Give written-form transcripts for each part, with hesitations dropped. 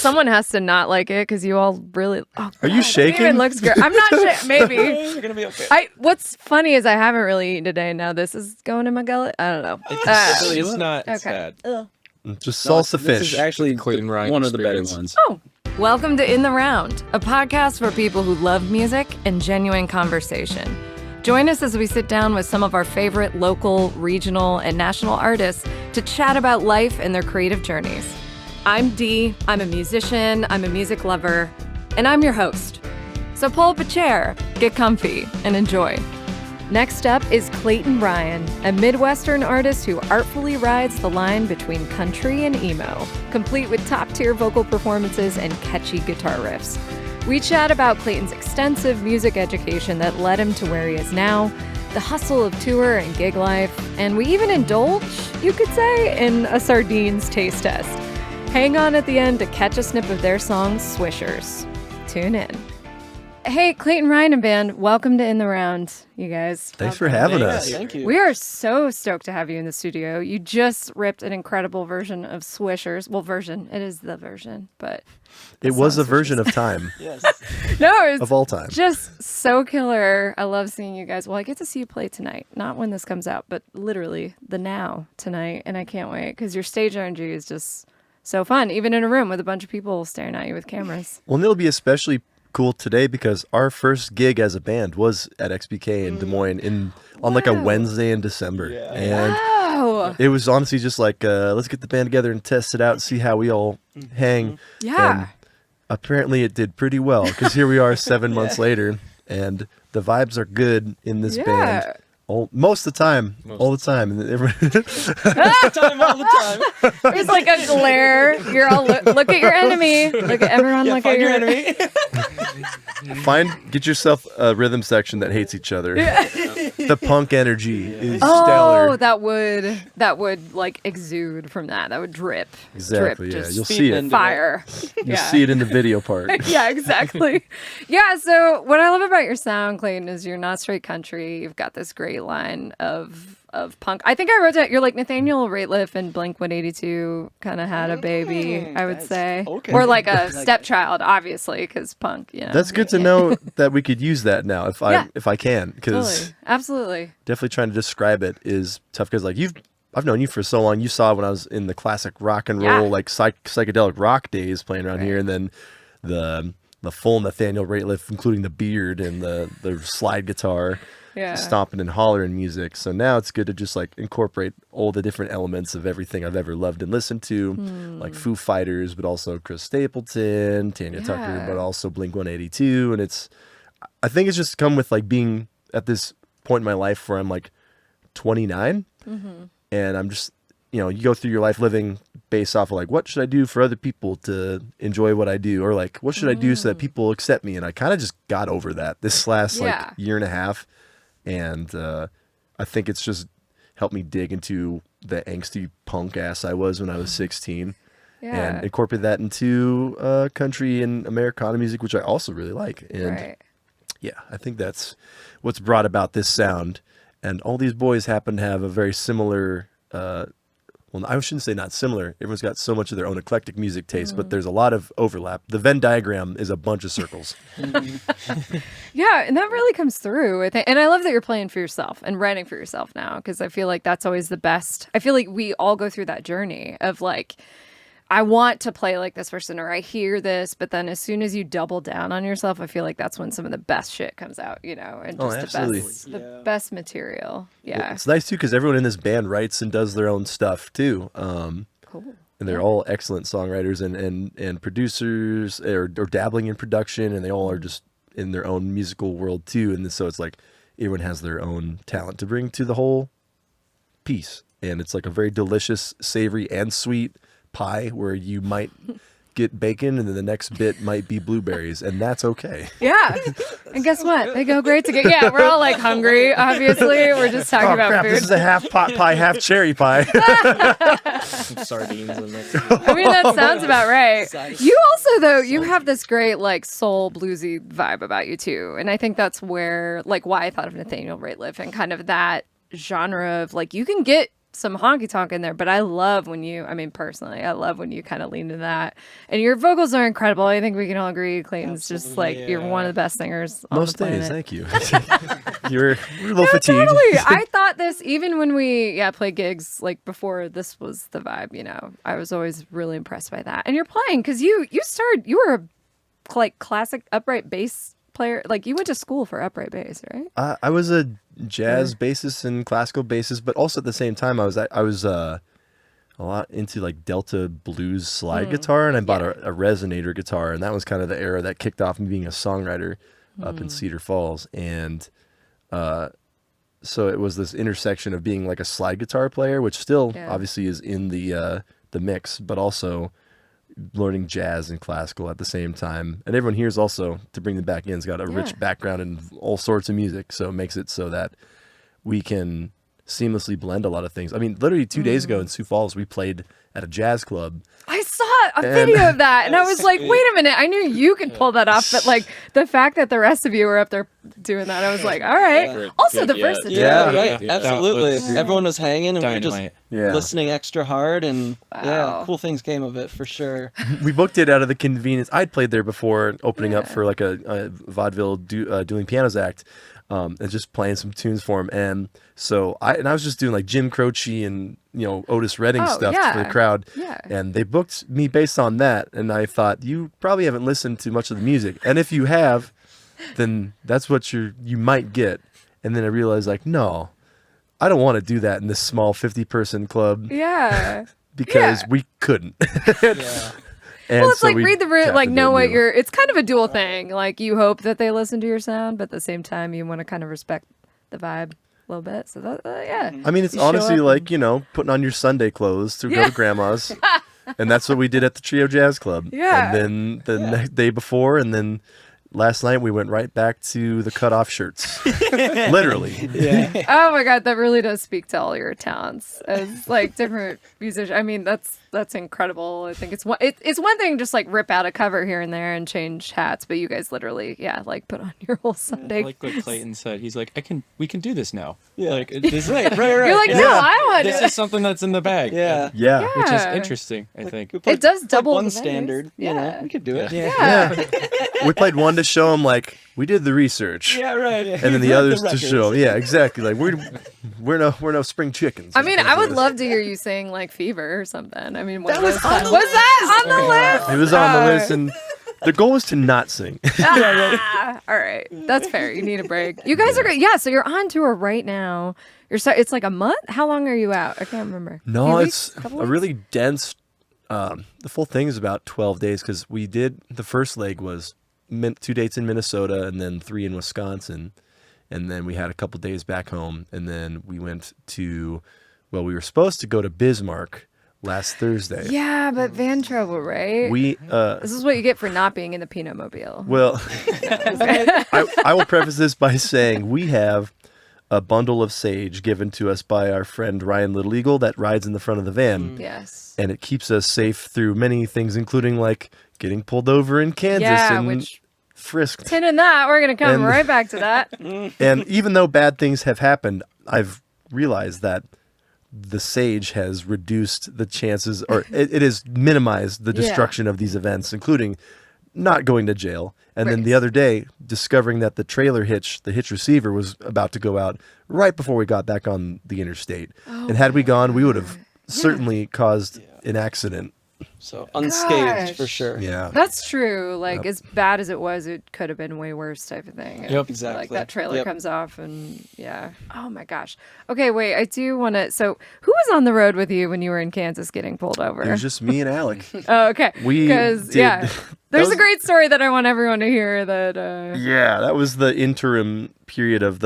Someone has to not like it because you all really. Oh, Are you shaking? It looks great. I'm not. Maybe. You're gonna be okay. What's funny is I haven't really eaten today. Now this is going in my gullet. I don't know. It's not okay. bad. Just salsa This fish. is actually Clayton Ryan one of the better experience. ones. Oh, welcome to In the Round, a podcast for people who love music and genuine conversation. Join us as we sit down with some of our favorite local, regional, and national artists to chat about life and their creative journeys. I'm Dee, I'm a musician, I'm a music lover, and I'm your host. So pull up a chair, get comfy, and enjoy. Next up is Clayton Ryan, a Midwestern artist who artfully rides the line between country and emo, complete with top-tier vocal performances and catchy guitar riffs. We chat about Clayton's extensive music education that led him to where he is now, the hustle of tour and gig life, and we even indulge, you could say, in a Sardines taste test. Hang on at the end to catch a snip of their song, Swishers. Tune in. Hey, Clayton Ryan and band, welcome to In the Round, you guys. Thanks for having Yeah, us. thank you. We are so stoked to have you in the studio. You just ripped an incredible version of Swishers. Well, it is the version, but... It was a version of time, Yes. No, it's of all time. just so killer. I love seeing you guys. Well, I get to see you play tonight. Not when this comes out, but literally the now tonight. And I can't wait because your stage energy is just so fun, even in a room with a bunch of people staring at you with cameras. Well, and it'll be especially cool today because our first gig as a band was at XBK in Des Moines on like a Wednesday in December. Yeah. And Oh, it was honestly just like, let's get the band together and test it out and see how we all hang. yeah. And apparently it did pretty well because here we are 7 months later and the vibes are good in this band. Most of the time, all the time. And Time all the time. There's like a glare. You're all look at your enemy. Look at everyone. Yeah, look find at your enemy. get yourself a rhythm section that hates each other. The punk energy is Oh, stellar. that would like exude from that. That would drip. Exactly, Drip, yeah. just You'll see it. fire. You'll see it in the video part. Yeah, exactly. Yeah, so what I love about your sound, Clayton, is you're not straight country. You've got this great line of punk. I think I wrote that you're like Nathaniel Rateliff and Blink-182 kind of had a baby, I would say. okay. Or like a stepchild, obviously, because punk, you know. That's good to know that we could use that now if Yeah. I can, because Totally. Absolutely. definitely trying to describe it is tough because like I've known you for so long. You saw when I was in the classic rock and roll, Yeah. like psychedelic rock days playing around here, and then the full Nathaniel Rateliff, including the beard and the slide guitar, Yeah. stomping and hollering music. So now it's good to just like incorporate all the different elements of everything I've ever loved and listened to, like Foo Fighters, but also Chris Stapleton, Tanya Tucker, Yeah. but also Blink-182, and I think it's just come with like being at this point in my life where I'm like 29, and I'm just, you go through your life living based off of like, what should I do for other people to enjoy what I do? Or like, what should I do so that people accept me? And I kind of just got over that this last like year and a half. And I think it's just helped me dig into the angsty punk ass I was when I was 16 Yeah. and incorporate that into country and Americana music, which I also really like. And Right. yeah, I think that's what's brought about this sound. And all these boys happen to have a very similar, well, I shouldn't say not similar. Everyone's got so much of their own eclectic music taste, but there's a lot of overlap. The Venn diagram is a bunch of circles. Yeah, and that really comes through. I think, and I love that you're playing for yourself and writing for yourself now, because I feel like that's always the best. I feel like we all go through that journey of like, I want to play like this person, or I hear this, but then as soon as you double down on yourself, I feel like that's when some of the best shit comes out, and Oh, just absolutely. the best material. Yeah. Well, it's nice too because everyone in this band writes and does their own stuff too. Cool. And they're all excellent songwriters and producers or dabbling in production, and they all are just in their own musical world too. And so it's like everyone has their own talent to bring to the whole piece. And it's like a very delicious, savory, and sweet pie where you might get bacon and then the next bit might be blueberries, and that's okay. Yeah. And guess what? They go great together. Yeah, we're all like hungry, obviously. We're just talking about crap, food. this is a half pot pie, half cherry pie. Some sardines in there. I mean, that sounds about right. You also, though, you have this great, like, soul bluesy vibe about you, too. And I think that's where, like, why I thought of Nathaniel Rateliff and kind of that genre of, like, you can get some honky tonk in there, but I love when you, I mean, personally, I love when you kind of lean into that. And your vocals are incredible. I think we can all agree, Clayton's just like, you're one of the best singers on Most the planet. days, thank you. We're a little fatigued. Totally. I thought this, even when we played gigs, like before this was the vibe, you know, I was always really impressed by that. And you're playing, because you were a like classic upright bass player. Like you went to school for upright bass, right? I was a jazz bassist and classical bassist, but also at the same time I was a lot into like Delta blues slide guitar, and I bought a resonator guitar, and that was kind of the era that kicked off me being a songwriter up in Cedar Falls. And so it was this intersection of being like a slide guitar player, which still obviously is in the mix, but also learning jazz and classical at the same time. And everyone here is also, to bring them back in, has got a rich background in all sorts of music, so it makes it so that we can seamlessly blend a lot of things. I mean, literally 2 days ago in Sioux Falls, we played at a jazz club. I saw a video of that, and I was like, wait a minute, I knew you could pull that off, but like the fact that the rest of you were up there doing that, I was like, all right. Also the versatility. Yeah, right. Absolutely. Everyone was hanging, and we were just listening extra hard, and cool things came of it for sure. We booked it out of the convenience. I'd played there before, opening up for like a vaudeville dueling pianos act, and just playing some tunes for him. And so I was just doing like Jim Croce and Otis Redding stuff for the crowd. Yeah. And they booked me based on that, and I thought, you probably haven't listened to much of the music, and if you have, then that's what you might get. And then I realized, like, no, I don't want to do that in this small 50-person club. Yeah. Because we couldn't. And well, it's so like read the room, like know what you're. It's kind of a dual thing. Like you hope that they listen to your sound, but at the same time, you want to kind of respect the vibe a little bit. So that, I mean, it's honestly like putting on your Sunday clothes to go to grandma's, and that's what we did at the Trio Jazz Club. Yeah. And then the next day before, and then last night we went right back to the cutoff shirts. Literally. Yeah. Oh my God, that really does speak to all your talents as like different musicians. I mean, that's incredible. I think it's one thing just like rip out a cover here and there and change hats, but you guys literally, like put on your whole Sunday. Like what Clayton said, he's like, we can do this now. Yeah. Like this, right. You're like, no, I don't want this is something that's in the bag. Yeah. Which is interesting, I think. It does double one the standard. We could do it. Yeah. We played one to show them like we did the research. Yeah, right. And then the others to show. Yeah, exactly. Like we're no spring chickens. I mean, I would love to hear you sing like Fever or something. I mean, was that on the list? It was on the list, and the goal was to not sing. All right, that's fair. You need a break. You guys are great. Yeah, so you're on tour right now. It's like a month. How long are you out? I can't remember. No, it's a really dense. The full thing is about 12 days because we did the first leg was 2 dates in Minnesota and then 3 in Wisconsin, and then we had a couple days back home, and then we went to. Well, we were supposed to go to Bismarck last Thursday. Yeah, but van trouble, right? This is what you get for not being in the Pinot Mobile. Well, I will preface this by saying we have a bundle of sage given to us by our friend Ryan Little Eagle that rides in the front of the van. Yes. And it keeps us safe through many things, including like getting pulled over in Kansas and frisked. Tin in that, we're going to come right back to that. And even though bad things have happened, I've realized that the sage has reduced the chances, or it has minimized the destruction of these events, including not going to jail. And then the other day, discovering that the trailer hitch, the hitch receiver, was about to go out right before we got back on the interstate. And had we gone, we would have certainly caused an accident. So unscathed for sure. Yeah. That's true. Like as bad as it was, it could have been way worse type of thing. Yep. Exactly. Like that trailer comes off and oh my gosh. Okay, wait, I do want to, so who was on the road with you when you were in Kansas getting pulled over? It was just me and Alek. Oh, okay. There's a great story that I want everyone to hear that. Yeah, that was the interim period of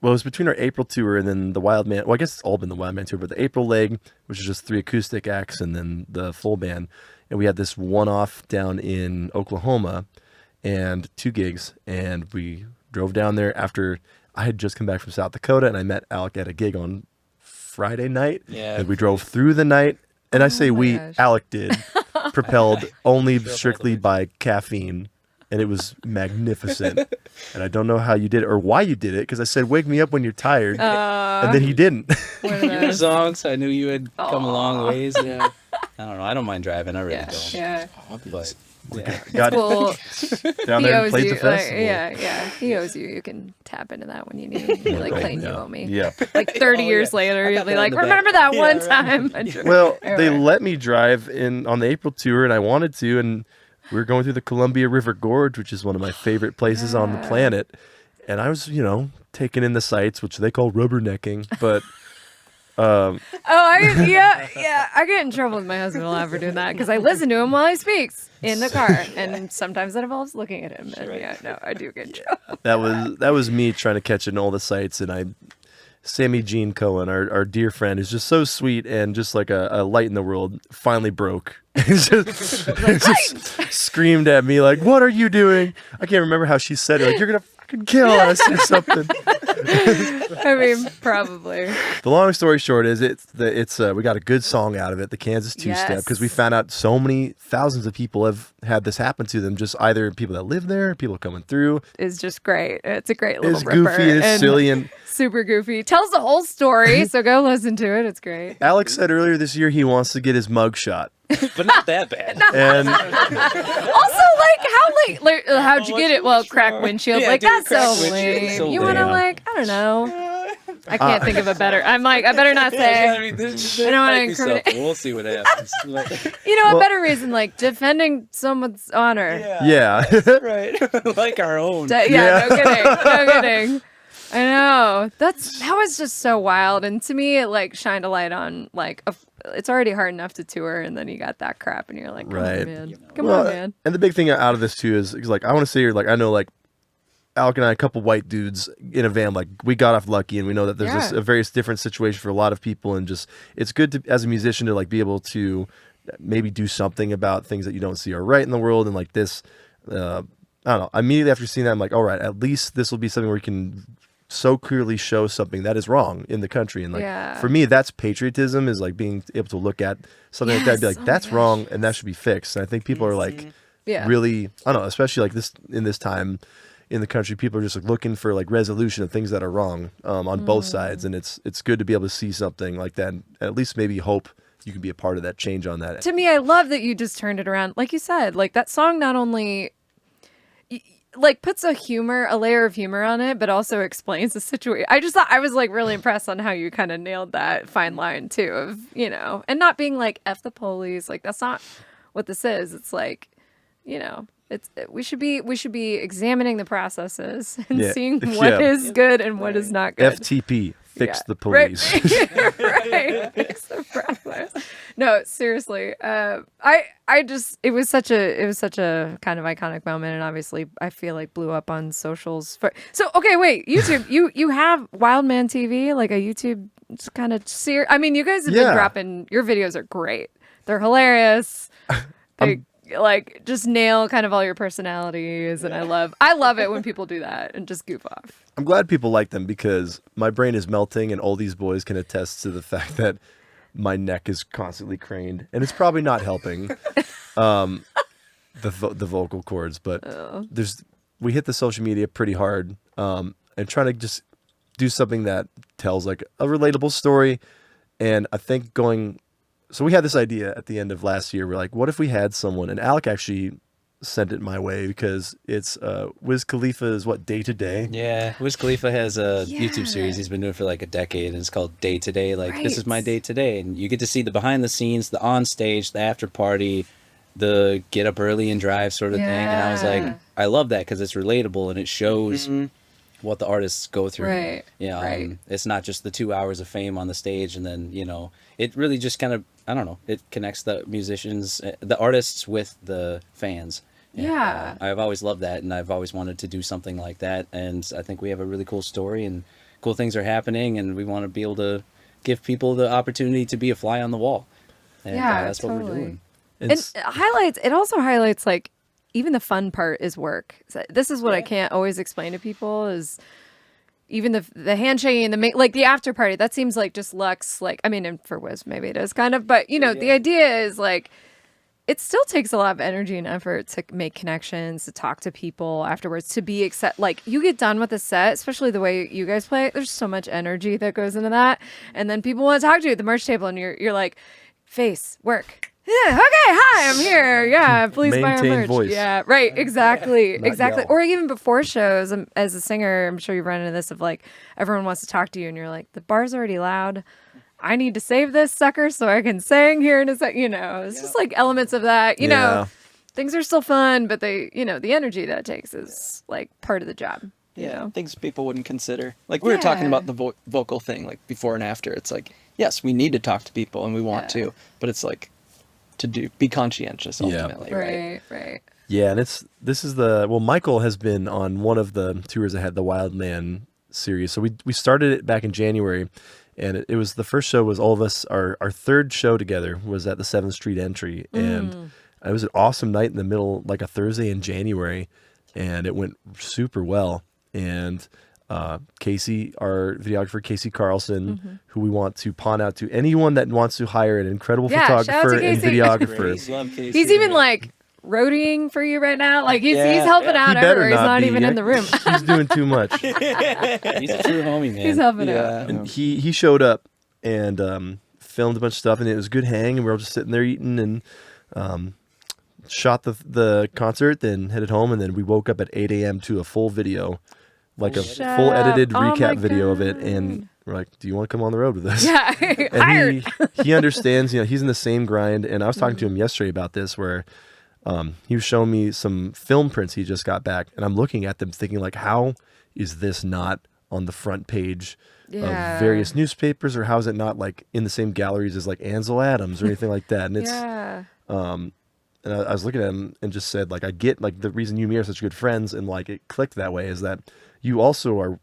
it was between our April tour and then the Wild Man. Well, I guess it's all been the Wild Man tour, but the April leg, which is just 3 acoustic acts and then the full band. And we had this one-off down in Oklahoma and 2 gigs. And we drove down there after I had just come back from South Dakota, and I met Alek at a gig on Friday night. Yeah. And we drove through the night. And I say we, Alek did, propelled only strictly by caffeine. and it was magnificent. And I don't know how you did it or why you did it, because I said, wake me up when you're tired. And then he didn't. Your songs, I knew you had come a long ways. Yeah. I don't know. I don't mind driving. I really don't. Yeah. But Got cool. down there and played the festival. Yeah. He owes you. You can tap into that when you need. You're like, Clayton, you owe me. Yeah. Like 30 years later, you'll be like, remember that one time? Well, they let me drive on the April tour, and I wanted to, and we were going through the Columbia River Gorge, which is one of my favorite places on the planet. And I was, taking in the sights, which they call rubbernecking, but... I get in trouble with my husband a lot for doing that because I listen to him while he speaks in the car, and sometimes that involves looking at him. And I do get in trouble. That was me trying to catch in all the sights, and Sammy Jean Cohen, our dear friend, who's just so sweet and just like a light in the world, finally broke. just screamed at me like, "What are you doing?" I can't remember how she said it. Like, "You're gonna fucking kill us" or something. I mean, probably. The long story short is we got a good song out of it, the Kansas two-step, because we found out so many thousands of people have had this happen to them, just either people that live there, people coming through. It's just great. It's a great little It's ripper. goofy, it's silly, and super goofy. Tells the whole story, so go listen to it. It's great. Alek said earlier this year he wants to get his mug shot. But not that bad. And also, how'd you get it? Well, crack windshield. Yeah, that's so windshield. lame. So You want to I don't know. I can't think of a better. I better not say. I don't want to incriminate. We'll see what happens. A better reason, like defending someone's honor. yeah. Right. Like our own. No kidding. I know. That was just so wild, and to me, it shined a light on it's already hard enough to tour, and then you got that crap, and you're like, come on, man. Come on, man. And the big thing out of this too is I want to say here, I know Alek and I, a couple white dudes in a van, we got off lucky, and we know that there's a very different situation for a lot of people, and just it's good to, as a musician, to be able to maybe do something about things that you don't see are right in the world, and this. I don't know. Immediately after seeing that, I'm like, all right, at least this will be something where we can so clearly show something that is wrong in the country, and for me, that's patriotism, is being able to look at something like that and be like, that's wrong and that should be fixed. And I think people are really, I don't know, especially this in this time in the country, people are just looking for resolution of things that are wrong on both sides, and it's good to be able to see something like that, and at least maybe hope you can be a part of that change on that. To me, I love that you just turned it around, like you said, that song not only puts a layer of humor on it, but also explains the situation. I just thought I was really impressed on how you kind of nailed that fine line too of, and not being F the police. That's not what this is. It's we should be examining the processes and seeing what is good and what is not good. FTP, fix the police. Right. Fix the process. No, seriously. It was such a kind of iconic moment, and obviously I feel blew up on socials. Okay, wait, YouTube. You have Wildman TV, a YouTube kind of series. I mean, you guys have been dropping. Your videos are great. They're hilarious. They just nail kind of all your personalities, and I love it when people do that and just goof off. I'm glad people like them, because my brain is melting, and all these boys can attest to the fact that my neck is constantly craned, and it's probably not helping the vocal cords. But we hit the social media pretty hard, and trying to just do something that tells a relatable story. And I think so we had this idea at the end of last year. We're what if we had someone, and Alek actually sent it my way, because it's Wiz Khalifa's Day to Day. Yeah, Wiz Khalifa has a YouTube series he's been doing for a decade, and it's called Day to Day. This is my day today, and you get to see the behind the scenes, the on stage, the after party, the get up early and drive sort of thing. And I was I love that, because it's relatable and it shows what the artists go through. Right. It's not just the 2 hours of fame on the stage, and then it really just kind of, I don't know, it connects the musicians, the artists with the fans. And, I've always loved that, and I've always wanted to do something like that, and I think we have a really cool story, and cool things are happening, and we want to be able to give people the opportunity to be a fly on the wall. And that's what we're doing. It also highlights even the fun part is work. So this is what I can't always explain to people is even the handshaking and the after party, that seems just Lux, and for Wiz maybe it is kind of, but the idea is it still takes a lot of energy and effort to make connections, to talk to people afterwards, to be like you get done with a set, especially the way you guys play. There's so much energy that goes into that, and then people want to talk to you at the merch table, and you're like, face work. Yeah, okay, hi, I'm here. Yeah, please buy our merch. Voice. Yeah, right, exactly, exactly. Yell. Or even before shows, as a singer, I'm sure you've run into this of like everyone wants to talk to you, and you're like, the bar's already loud. I need to save this sucker so I can sing here in a sec. It's just like elements of that. You know, things are still fun, but the energy that it takes is like part of the job. Yeah, things people wouldn't consider. Like we were talking about the vocal thing, like before and after. It's like, yes, we need to talk to people and we want to, but it's like be conscientious ultimately, right. Yeah, and Michael has been on one of the tours that had the Wild Man series. So we started it back in January, and it was the first show was all of us. Our third show together was at the 7th Street Entry, and it was an awesome night in the middle, like a Thursday in January, and it went super well. And Casey, our videographer, Casey Carlson, who we want to pawn out to anyone that wants to hire an incredible photographer and videographer. Love Casey. He's even like roadieing for you right now. Like he's helping out everywhere. He's not even in the room. He's doing too much. He's a true homie, man. He's helping out. And he showed up and filmed a bunch of stuff, and it was a good hang, and we were all just sitting there eating and shot the concert, then headed home, and then we woke up at 8 a.m. to a full video. Like a full edited recap video of it, and we're like, "Do you want to come on the road with us?" Yeah, and he understands. He's in the same grind. And I was talking to him yesterday about this, where he was showing me some film prints he just got back, and I'm looking at them, thinking like, "How is this not on the front page of various newspapers, or how is it not like in the same galleries as like Ansel Adams or anything like that?" And it's and I was looking at him and just said, like, I get like the reason you and me are such good friends, and like it clicked that way is that you also are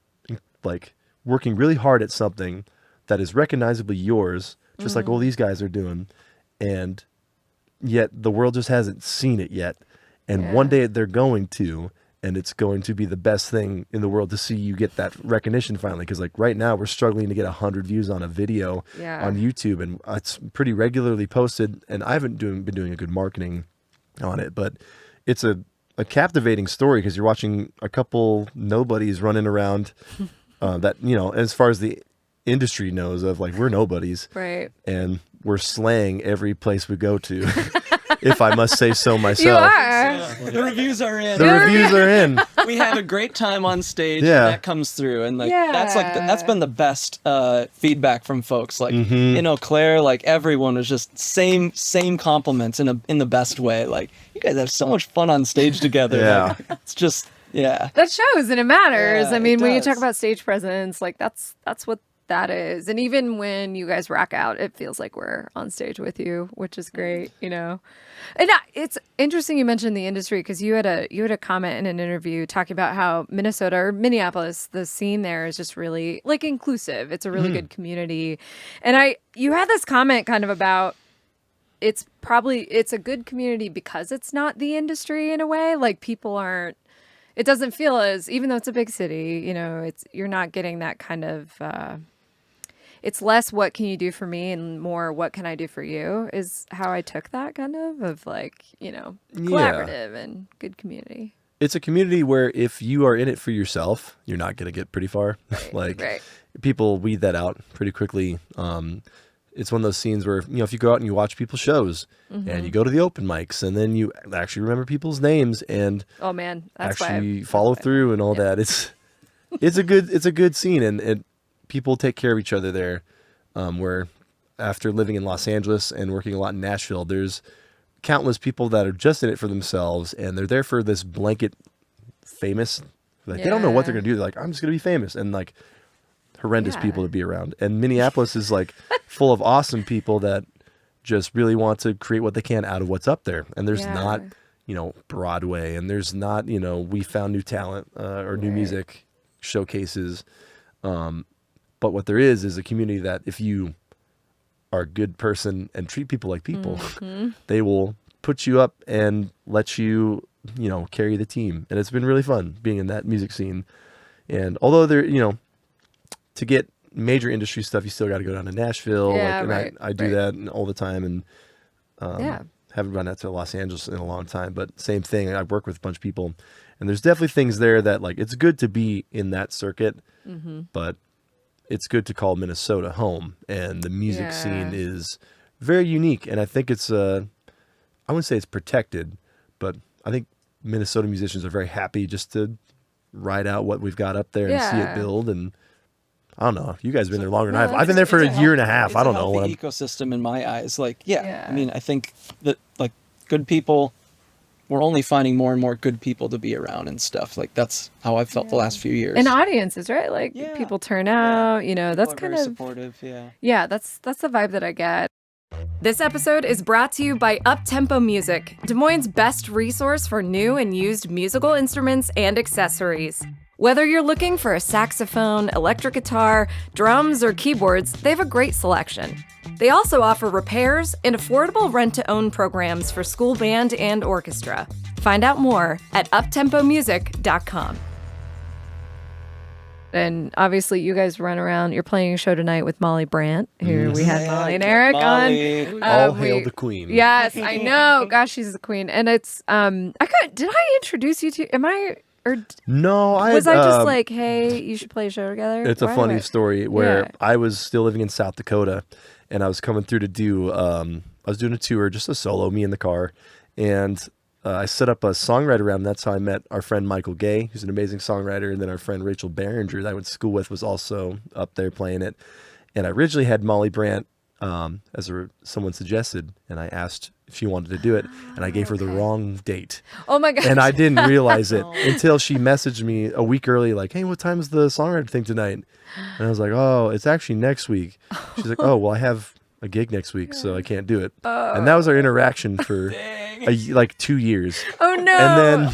like working really hard at something that is recognizably yours, just like all these guys are doing, and yet the world just hasn't seen it yet. And one day they're going to, and it's going to be the best thing in the world to see you get that recognition finally. Because like right now we're struggling to get 100 views on a video on YouTube, and it's pretty regularly posted, and I haven't been doing a good marketing on it, but it's a captivating story because you're watching a couple nobodies running around that, as far as the industry knows of, like, we're nobodies. Right. And we're slaying every place we go to, if I must say so myself. You are. The reviews are in. The reviews are in. We have a great time on stage, and that comes through, and like that's been the best feedback from folks. Like Claire, like everyone was just same compliments in the best way. Like, you guys have so much fun on stage together. Yeah, like, it's just that shows, and it matters. Yeah, I mean, when you talk about stage presence, like that's what that is. And even when you guys rock out, it feels like we're on stage with you, which is great, And it's interesting you mentioned the industry, because you had a comment in an interview talking about how Minnesota or Minneapolis, the scene there is just really like inclusive. It's a really good community. And you had this comment kind of about it's a good community because it's not the industry in a way. Like people aren't, it doesn't feel as, even though it's a big city, you're not getting that kind of, it's less what can you do for me and more what can I do for you is how I took that kind of like, collaborative and good community. It's a community where if you are in it for yourself, you're not going to get pretty far. Right. People weed that out pretty quickly. It's one of those scenes where, if you go out and you watch people's shows and you go to the open mics and then you actually remember people's names and that's actually follow through and all that. It's a good scene, and people take care of each other there. Where after living in Los Angeles and working a lot in Nashville, there's countless people that are just in it for themselves, and they're there for this blanket famous. Like, they don't know what they're going to do. They're like, I'm just going to be famous. And like, horrendous people to be around. And Minneapolis is like full of awesome people that just really want to create what they can out of what's up there. And there's not, Broadway, and there's not, we found new talent or new music showcases. But what there is a community that if you are a good person and treat people like people, they will put you up and let you, carry the team. And it's been really fun being in that music scene. And although there, to get major industry stuff, you still got to go down to Nashville. I do that all the time, and haven't run out to Los Angeles in a long time, but same thing. I work with a bunch of people, and there's definitely things there that like it's good to be in that circuit, but it's good to call Minnesota home, and the music scene is very unique, and I think it's I wouldn't say it's protected, but I think Minnesota musicians are very happy just to ride out what we've got up there and see it build. And I don't know, you guys have been there longer than I've been there for a year and a half. I don't know. It's a ecosystem in my eyes. Like, I mean, I think that like good people, we're only finding more and more good people to be around and stuff. Like that's how I've felt the last few years. And audiences, right? Like people turn out, you know, People that's are kind very of supportive. Yeah, that's the vibe that I get. This episode is brought to you by Uptempo Music, Des Moines' best resource for new and used musical instruments and accessories. Whether you're looking for a saxophone, electric guitar, drums, or keyboards, they have a great selection. They also offer repairs and affordable rent-to-own programs for school band and orchestra. Find out more at uptempomusic.com. And obviously, you guys run around. You're playing a show tonight with Molly Brandt. Here we had Molly and Eric on. All hail the queen. Yes, I know. Gosh, she's the queen. And it's did I introduce you to? Am I? Or no, was I just like, hey, you should play a show together? It's a funny story where I was still living in South Dakota, and I was coming through to do. I was doing a tour, just a solo, me in the car, and I set up a songwriter round. That's how I met our friend Michael Gay, who's an amazing songwriter, and then our friend Rachel Behringer that I went to school with was also up there playing it. And I originally had Molly Brandt as someone suggested, and I asked if she wanted to do it, and I gave her the wrong date. Oh my gosh. And I didn't realize it until she messaged me a week early, like, hey, what time's the songwriter thing tonight? And I was like, oh, it's actually next week. She's like, oh, well, I have a gig next week, so I can't do it. And that was our interaction for like 2 years. Oh no.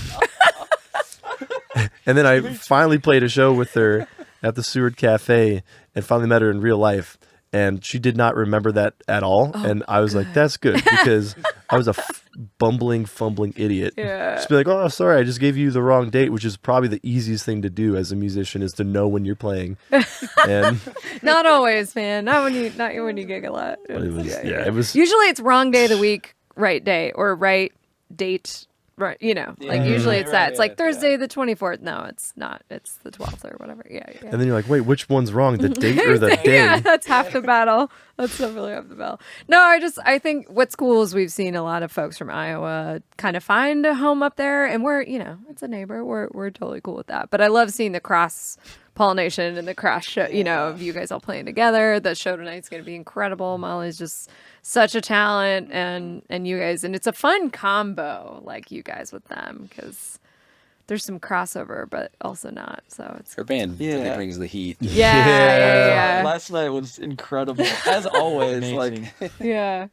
And then I finally played a show with her at the Seward Cafe and finally met her in real life. And she did not remember that at all. And I was like, that's good, because I was a bumbling, fumbling idiot. Just be like, oh, sorry, I just gave you the wrong date, which is probably the easiest thing to do as a musician, is to know when you're playing. And not always, man. Not when you gig a lot. It was usually it's wrong day of the week, right day, or right date. Right, you know, like usually it's that. It's like Thursday the 24th. No, it's not. It's the 12th or whatever. Yeah. And then you're like, wait, which one's wrong? The date or the day? Yeah, that's half the battle. That's definitely half the battle. No, I think what's cool is we've seen a lot of folks from Iowa kind of find a home up there, and we're, you know, it's a neighbor. We're totally cool with that. But I love seeing the cross pollination and the cross show, you know, of you guys all playing together. The show tonight's going to be incredible. Molly's just such a talent, and you guys, and it's a fun combo, like you guys with them, because there's some crossover, but also not. So it's her band really brings the heat. Yeah. Last night was incredible, as always. Like, no,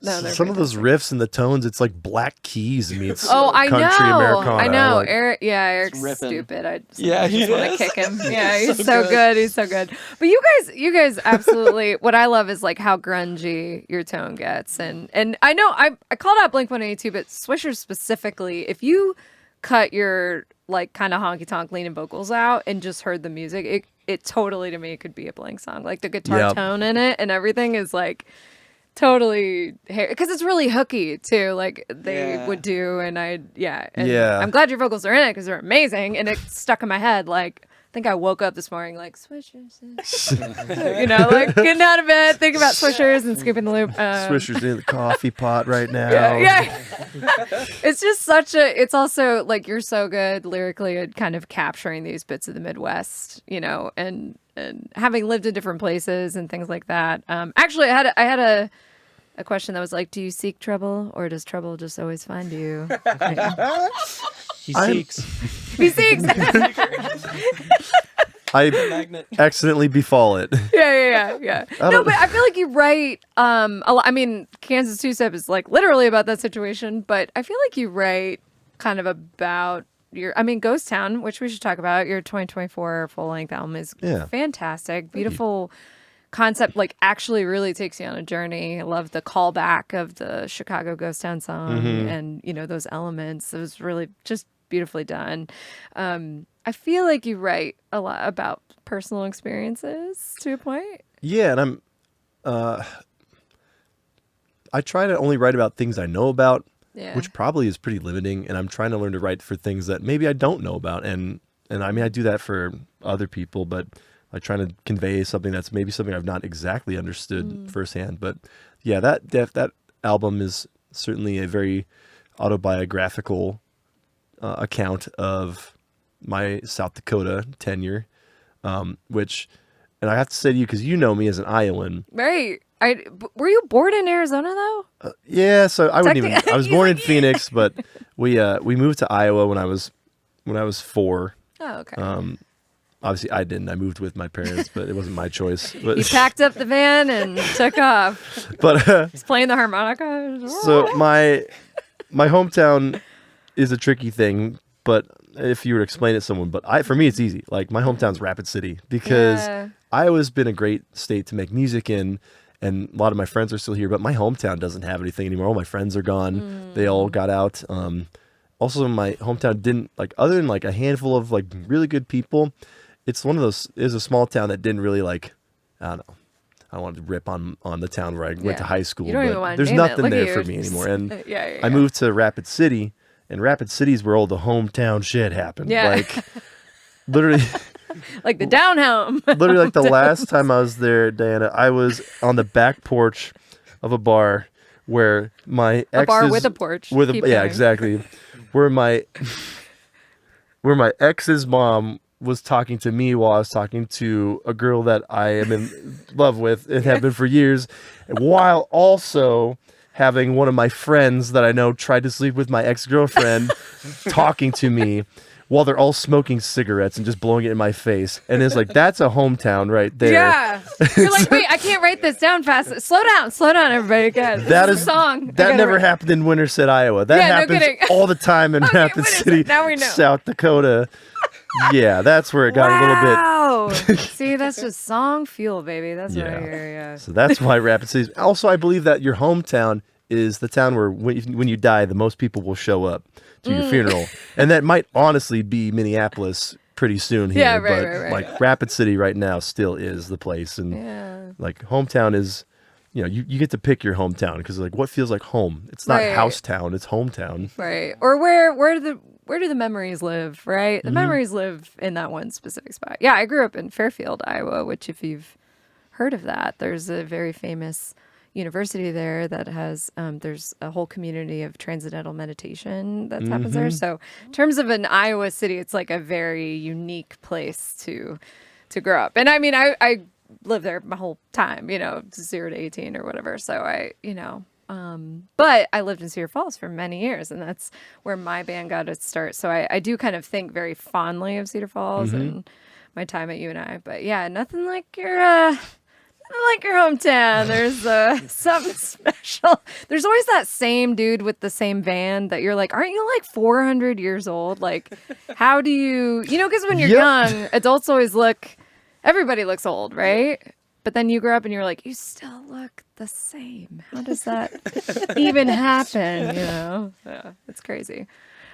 some of those riffs and the tones, it's like Black Keys meets I country know. Americana. I know. Like, Eric's ripping. Stupid. I just he want to is. kick him. Yeah, he's so good. He's so good. But you guys absolutely, what I love is like how grungy your tone gets. And I know I called out Blink-182, but Swishers specifically, if you cut your like kind of honky tonk leaning vocals out and just heard the music, it totally, to me, could be a Blink song. Like the guitar tone in it and everything is like totally, because it's really hooky too, like they would do. And I'm glad your vocals are in it, because they're amazing, and it stuck in my head. Like, I think I woke up this morning like, Swishers, you know, like getting out of bed, thinking about Swishers and scooping the loop. Swishers in the coffee pot right now. Yeah. It's just it's also like, you're so good lyrically at kind of capturing these bits of the Midwest, you know, and having lived in different places and things like that. Actually, I had a question that was like, do you seek trouble, or does trouble just always find you? He seeks. He seeks. I accidentally befall it. Yeah. No, but I feel like you write a lot. I mean, Kansas Two-Step is like literally about that situation, but I feel like you write kind of about Ghost Town, which we should talk about. Your 2024 full-length album is fantastic. Beautiful concept, like actually really takes you on a journey. I love the callback of the Chicago Ghost Town song and, you know, those elements. It was really just beautifully done. I feel like you write a lot about personal experiences to a point. Yeah, and I try to only write about things I know about, Yeah. which probably is pretty limiting. And I'm trying to learn to write for things that maybe I don't know about. And I mean, I do that for other people, but I try to convey something that's maybe something I've not exactly understood firsthand. But yeah, that album is certainly a very autobiographical account of my South Dakota tenure, which, and I have to say to you, because you know me as an Iowan. Right. Were you born in Arizona though? Yeah, so I wouldn't even. I was born in Phoenix, but we moved to Iowa when I was 4. Oh, okay. Obviously, I didn't. I moved with my parents, but it wasn't my choice. But, You packed up the van and took off. but He's playing the harmonica. so my hometown is a tricky thing, but if you were to explain it to someone, but for me, it's easy. Like my hometown's Rapid City because Iowa's been a great state to make music in. And a lot of my friends are still here, but my hometown doesn't have anything anymore. All my friends are gone. They all got out. Also, my hometown didn't, like, other than like a handful of like really good people, it's a small town that didn't really, like, I don't know. I don't want to rip on the town where I went to high school, but there's nothing there for me anymore. And I moved to Rapid City, and Rapid City is where all the hometown shit happened. Yeah. Like, literally. Like the down home. Literally, like the last time I was there, Diana, I was on the back porch of a bar where my ex's... A bar with a porch. Yeah, exactly. Where my ex's mom was talking to me while I was talking to a girl that I am in love with and have been for years, while also having one of my friends that I know tried to sleep with my ex-girlfriend talking to me while they're all smoking cigarettes and just blowing it in my face. And it's like, that's a hometown right there. Yeah. You're like, wait, I can't write this down fast. Slow down, everybody. Again. That is a song. That never happened in Winterset, Iowa. That happens all the time in Rapid City, now we know. South Dakota. Yeah, that's where it got a little bit. Wow. See, that's just song fuel, baby. That's what I hear, yeah. So that's why Rapid City. Also, I believe that your hometown is the town where when you die, the most people will show up to your funeral. And that might honestly be Minneapolis pretty soon here. Yeah, but like Rapid City right now still is the place. And like hometown is, you get to pick your hometown because like what feels like home. It's not house town, it's hometown. Right. Or where do the memories live, right? The memories live in that one specific spot. Yeah, I grew up in Fairfield, Iowa, which if you've heard of that, there's a very famous university there that has there's a whole community of transcendental meditation that happens there. So in terms of an Iowa city, it's like a very unique place to grow up. And I mean, I lived there my whole time, 0 to 18 or whatever. So but I lived in Cedar Falls for many years, and that's where my band got its start. So I do kind of think very fondly of Cedar Falls and my time at UNI. But yeah, nothing like your hometown. There's something special. There's always that same dude with the same van that you're like, aren't you like 400 years old? Like, how do you, because when you're young, adults always everybody looks old, right? But then you grow up and you're like, you still look the same. How does that even happen? Yeah, it's crazy.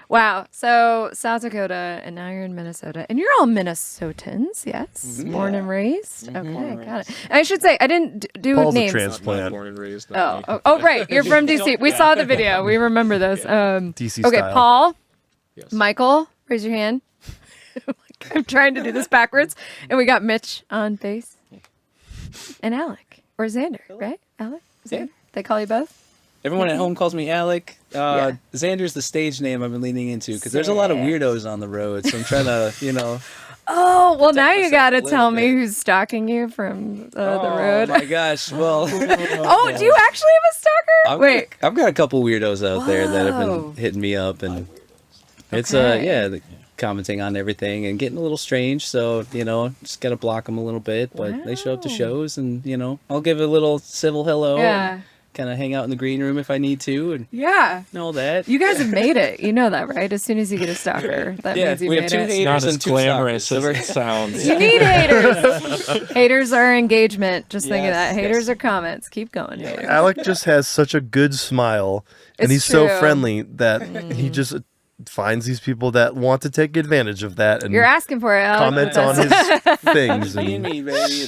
Wow. So South Dakota, and now you're in Minnesota, and you're all Minnesotans, yes? Born and raised. Okay, got it. And I should say I didn't do Paul's names. a transplant. Born and raised. Oh, right. You're from DC. We saw the video. We remember those. DC okay, style. Paul, Yes. Michael, raise your hand. I'm trying to do this backwards, and we got Mitch on bass, and Alek or Zander, right? Alek, Zander. Yeah. They call you both. Everyone at home calls me Alek. Zander's the stage name I've been leaning into because there's a lot of weirdos on the road. So I'm trying to, Oh, well, now you got to myself a tell little me bit. who's stalking you from the road. Oh my gosh! Well, Do you actually have a stalker? Wait. I've got a couple weirdos out there that have Whoa. been hitting me up, and it's Okay. commenting on everything and getting a little strange. So just gotta block them a little bit. But they show up to Wow. shows, and I'll give a little civil hello. Yeah. Kind of hang out in the green room if I need to, and Yeah. all that. You guys have made it. You know that, right? As soon as you get a stalker, that means you we have made two it. haters Not as and two glamorous stalkers. as it sounds. You need haters. Haters are engagement. Just think of that. Yes, Haters yes. are comments. Keep going, haters. Alek just has such a good smile, and It's he's so true. friendly that he just finds these people that want to take advantage of that and You're asking for it, Alek. comment on his things. Me and And me, baby.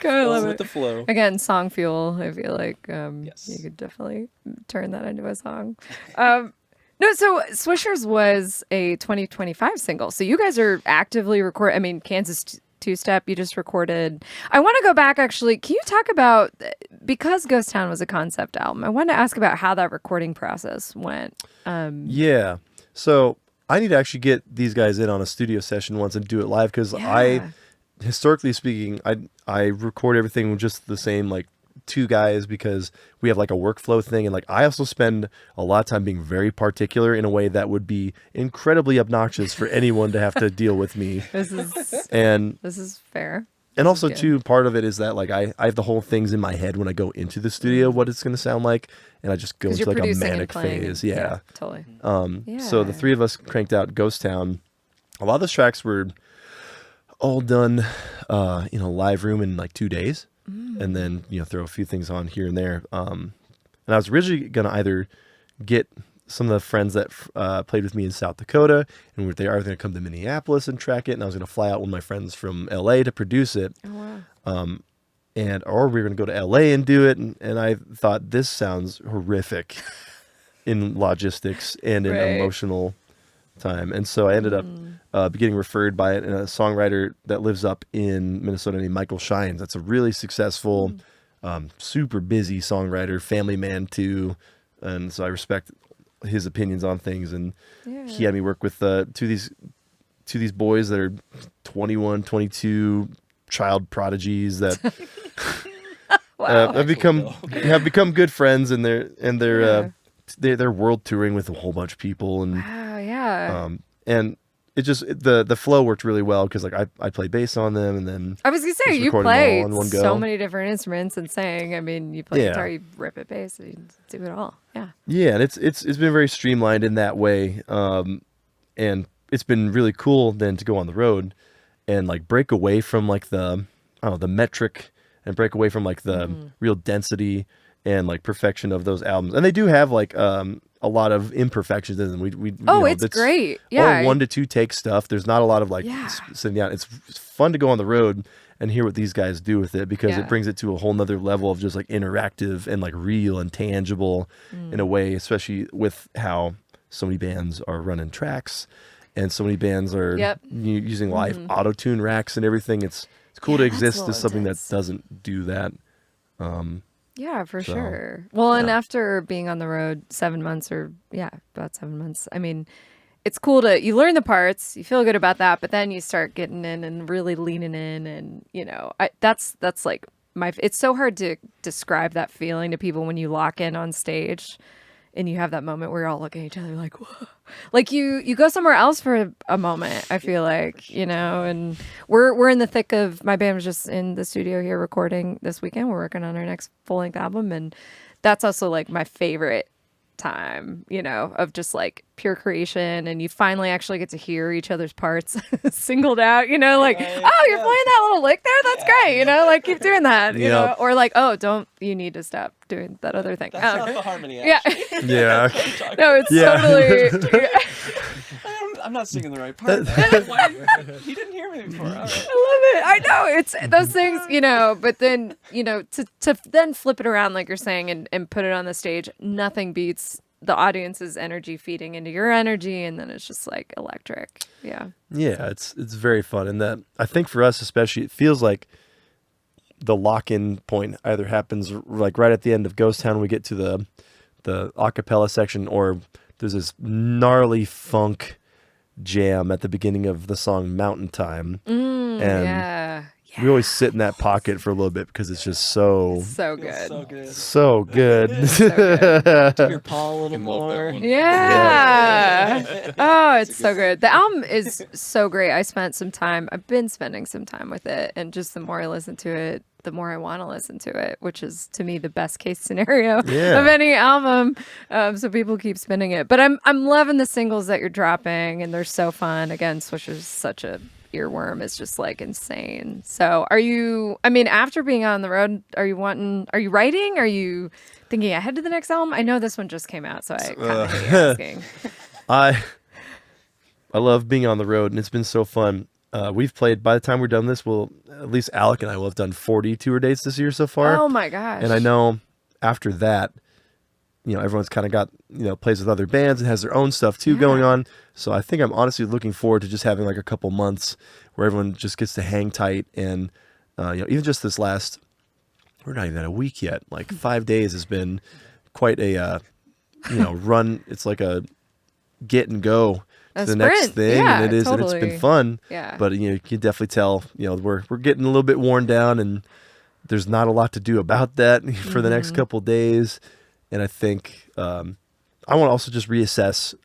I love with it. the flow. Again, song fuel. I feel like Yes. you could definitely turn that into a song. No, so Swishers was a 2025 single. So you guys are actively recording. I mean, Kansas Two-Step, you just recorded. I want to go back, actually. Can you talk about, because Ghost Town was a concept album, I wanted to ask about how that recording process went. Yeah. So I need to actually get these guys in on a studio session once and do it live, because historically speaking, I record everything with just the same like two guys, because we have like a workflow thing, and like I also spend a lot of time being very particular in a way that would be incredibly obnoxious for anyone to have to deal with me. This is fair. And also too, part of it is that like I have the whole things in my head when I go into the studio, what it's going to sound like, and I just go into like a manic phase. Yeah, totally. So the three of us cranked out Ghost Town. A lot of those tracks were all done in a live room in like 2 days. And then, throw a few things on here and there. And I was originally going to either get some of the friends that played with me in South Dakota, and they are going to come to Minneapolis and track it. And I was going to fly out with my friends from LA to produce it. Oh, wow. Or we were going to go to LA and do it. And I thought, this sounds horrific in logistics and in emotional time. And so I ended up getting referred by a songwriter that lives up in Minnesota named Michael Shines. That's a really successful, super busy songwriter, family man too. And so I respect his opinions on things. And he had me work with two of these boys that are 21, 22 child prodigies that have become good friends, and they're world touring with a whole bunch of people. And and it just the flow worked really well, because like I play bass on them, and then I was gonna say, you play so many different instruments and sing. I mean, you play guitar, you rip at bass, you do it all. And it's been very streamlined in that way, and it's been really cool then to go on the road and like break away from like the metric, and break away from like the real density and like perfection of those albums. And they do have like a lot of imperfections in them. It's great. Yeah. All 1 to 2 take stuff. There's not a lot of like sitting down. It's fun to go on the road and hear what these guys do with it, because it brings it to a whole nother level of just like interactive and like real and tangible in a way, especially with how so many bands are running tracks and so many bands are using live auto-tune racks and everything. It's cool to exist as something that doesn't do that. Yeah, for sure. Well, and after being on the road 7 months, about 7 months, I mean, it's cool you learn the parts, you feel good about that, but then you start getting in and really leaning in, and, that's like it's so hard to describe that feeling to people when you lock in on stage and you have that moment where you're all looking at each other like, whoa. Like you go somewhere else for a moment, I feel like, and we're in the thick of, my band was just in the studio here recording this weekend. We're working on our next full-length album, and that's also like my favorite time, of just like pure creation, and you finally actually get to hear each other's parts singled out, you're playing that little lick there, that's great, like keep doing that, or like, you need to stop doing that other thing. That's not the harmony, actually. Yeah. No, it's totally I'm not singing the right part. He didn't hear me before. Right. I love it. I know, it's those things, but then, to then flip it around like you're saying and put it on the stage, nothing beats the audience's energy feeding into your energy, and then it's just like electric. Yeah, it's very fun. And that, I think for us especially, it feels like the lock-in point either happens like right at the end of Ghost Town, we get to the acapella section, or there's this gnarly funk jam at the beginning of the song Mountain Time. And we always sit in that pocket for a little bit, because it's just so good. So good. Do your paw a little more. Yeah. Oh, it's so good. The album is so great. I've been spending some time with it, and just the more I listen to it, the more I want to listen to it, which is to me the best case scenario of any album. So people keep spinning it, but I'm loving the singles that you're dropping, and they're so fun. Again, Swishers is such a earworm. It's just like insane. So after being on the road, are you writing? Are you thinking ahead to the next album? I know this one just came out, so I kind of hate asking. I love being on the road, and it's been so fun. we've played, by the time we're done this, at least Alek and I will have done 40 tour dates this year so far. Oh my gosh. And I know after that, everyone's kind of got, plays with other bands and has their own stuff too going on. So I think I'm honestly looking forward to just having like a couple months where everyone just gets to hang tight. And, even just this last, we're not even at a week yet, like 5 days has been quite a, run. It's like a get and go to the next thing. Yeah, and and it's been fun. Yeah. But, you can definitely tell, we're getting a little bit worn down, and there's not a lot to do about that for the next couple days. And I think I want to also just reassess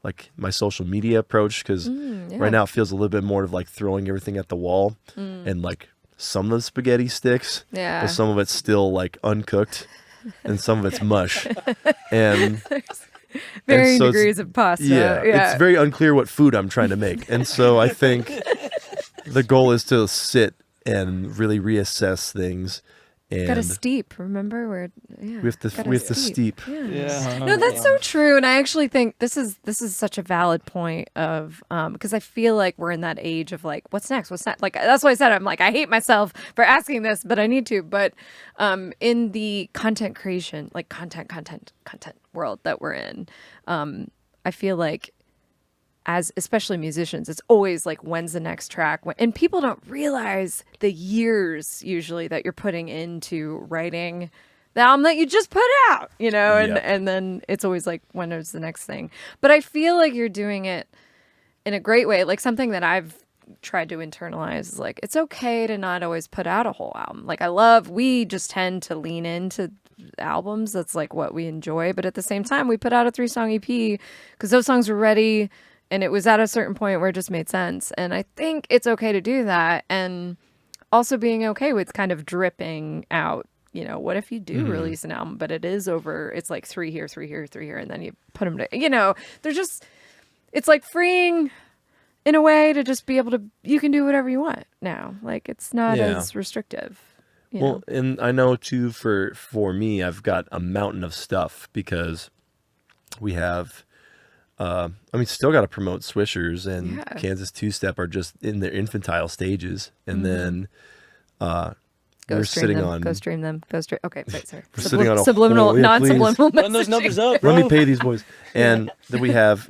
like my social media approach, because right now it feels a little bit more of like throwing everything at the wall, and like some of the spaghetti sticks, but some of it's still like uncooked, and some of it's mush. And varying degrees of pasta. Yeah, it's very unclear what food I'm trying to make. And so I think the goal is to sit and really reassess things. And got to steep. Remember, we have to steep. Yeah. No, that's so true. And I actually think this is such a valid point of because I feel like we're in that age of like, what's next? What's next? Like that's why I said I'm like I hate myself for asking this, but I need to. But in the content creation, like content world that we're in, I feel like, as especially musicians, it's always like, when's the next track? And people don't realize the years usually that you're putting into writing the album that you just put out, and then it's always like, when is the next thing? But I feel like you're doing it in a great way. Like something that I've tried to internalize is like, it's okay to not always put out a whole album. Like we just tend to lean into albums. That's like what we enjoy. But at the same time, we put out a 3-song EP because those songs were ready. And it was at a certain point where it just made sense. And I think it's okay to do that. And also being okay with kind of dripping out, what if you do release an album, but it is over, it's like 3 here, 3 here, 3 here, and then you put them to, they're just, it's like freeing in a way to just be able to, you can do whatever you want now. Like it's not as restrictive. Well, and I know too, for me, I've got a mountain of stuff because we have... still got to promote Swishers and Kansas Two-Step are just in their infantile stages. And then we're sitting on... Go stream them. Okay, wait, sorry. We're sitting on a subliminal, non-subliminal Run those numbers up, bro. Let me pay these boys. And then we have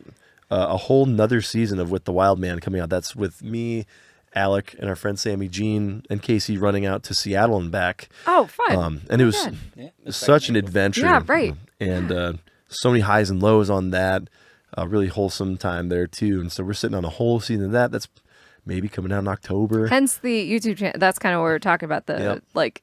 a whole nother season of With the Wild Man coming out. That's with me, Alek, and our friend Sammy Jean and Casey running out to Seattle and back. Oh, fun. And it was such an adventure. Yeah, right. And so many highs and lows on that. Really wholesome time there too, and so we're sitting on a whole season of that. That's maybe coming out in October. Hence the YouTube channel. That's kind of what we're talking about. Like